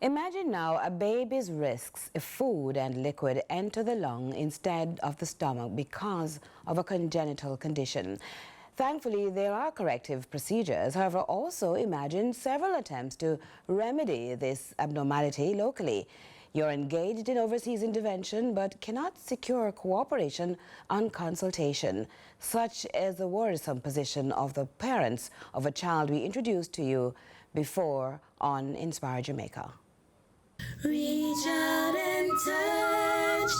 Imagine now a baby's risks if food and liquid enter the lung instead of the stomach because of a congenital condition. Thankfully, there are corrective procedures. However, also imagine several attempts to remedy this abnormality locally. You're engaged in overseas intervention but cannot secure cooperation on consultation. Such is the worrisome position of the parents of a child we introduced to you before on Inspire Jamaica. Reach out and touch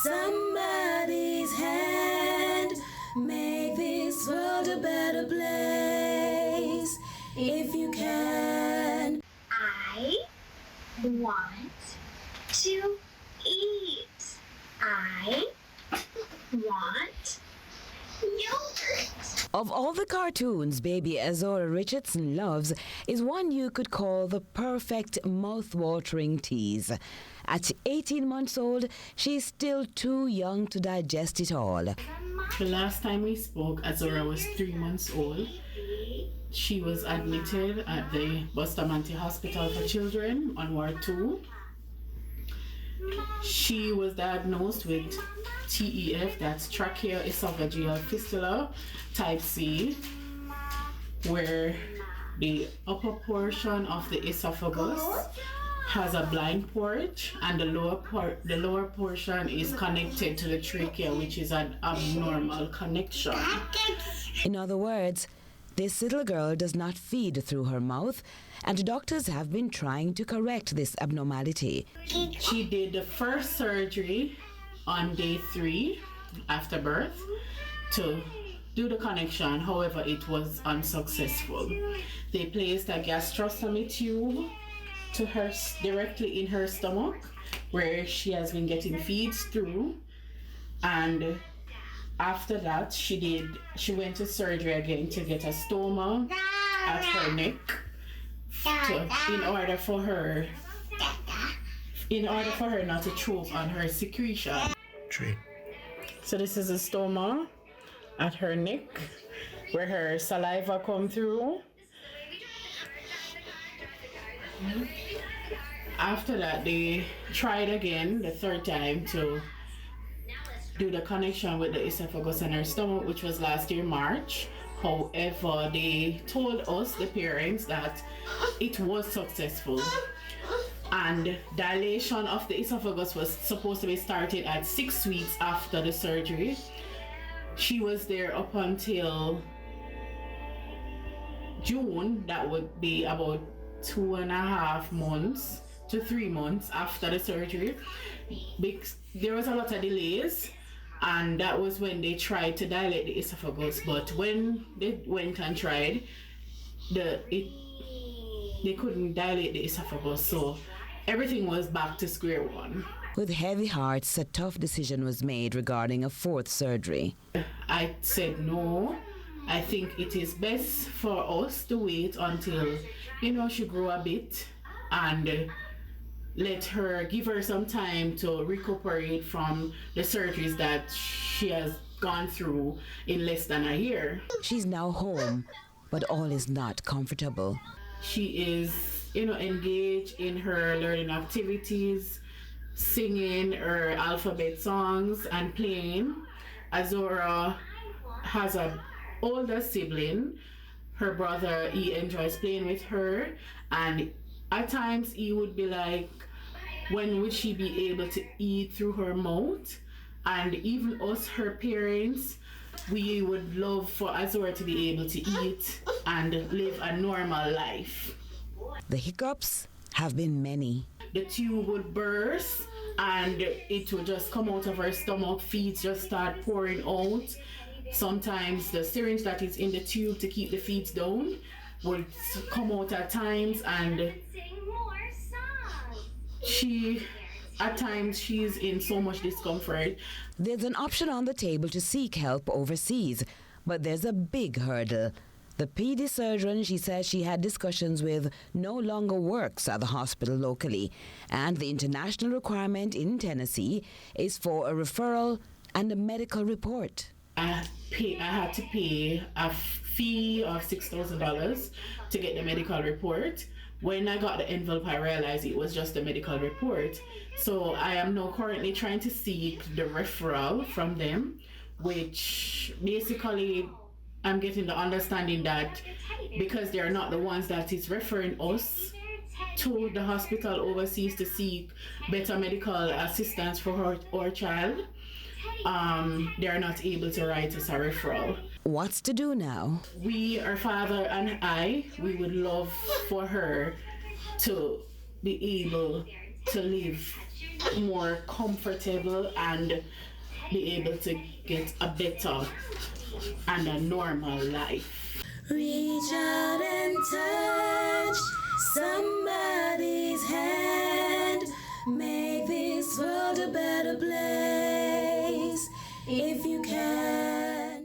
somebody's hand. Make this world a better place if you can. I want to eat. I want yogurt. Of all the cartoons baby Azora Richardson loves is one you could call the perfect mouth-watering tease. At 18 months old, she's still too young to digest it all. The last time we spoke, Azora was 3 months old. She was admitted at the Bustamante Hospital for Children on Ward 2. She was diagnosed with TEF, that's tracheoesophageal fistula type C, where the upper portion of the esophagus has a blind port and the lower portion is connected to the trachea, which is an abnormal connection. In other words, this little girl does not feed through her mouth, and doctors have been trying to correct this abnormality. She did the first surgery on day 3 after birth to do the connection. However, it was unsuccessful. They placed a gastrostomy tube to her directly in her stomach, where she has been getting feeds through, and after that she went to surgery again to get a stoma at her neck in order for her not to choke on her secretion. So this is a stoma at her neck where her saliva come through. After that, they tried again the third time to do the connection with the esophagus and her stomach, which was last year March. However, they told us, the parents, that it was successful, and dilation of the esophagus was supposed to be started at 6 weeks after the surgery. She was there up until June. That would be about 2.5 months to 3 months after the surgery. There was a lot of delays, and that was when they tried to dilate the esophagus. But when they went and tried, they couldn't dilate the esophagus, so everything was back to square one. With heavy hearts, a tough decision was made regarding a 4th surgery. I said no. I think it is best for us to wait until, she grow a bit, and give her some time to recuperate from the surgeries that she has gone through in less than a year. She's now home, but all is not comfortable. She is, engaged in her learning activities, singing her alphabet songs and playing. Azora has an older sibling. Her brother, he enjoys playing with her, and at times he would be like, when would she be able to eat through her mouth? And even us, her parents, we would love for Azora to be able to eat and live a normal life. The hiccups have been many. The tube would burst and it would just come out of her stomach, feeds just start pouring out. Sometimes the syringe that is in the tube to keep the feeds down would come out at times, and at times she's in so much discomfort. There's an option on the table to seek help overseas, but there's a big hurdle. The PD surgeon she says she had discussions with no longer works at the hospital locally, and the international requirement in Tennessee is for a referral and a medical report. I had to pay a fee of $6,000 to get the medical report, When I got the envelope, I realized it was just a medical report. So I am now currently trying to seek the referral from them, which basically I'm getting the understanding that because they're not the ones that is referring us to the hospital overseas to seek better medical assistance for our child, they are not able to write us a referral. What's to do now? We, her father and I, we would love for her to be able to live more comfortable and be able to get a better and a normal life. Reach out and touch somebody's hand. Make this world a better place if you can.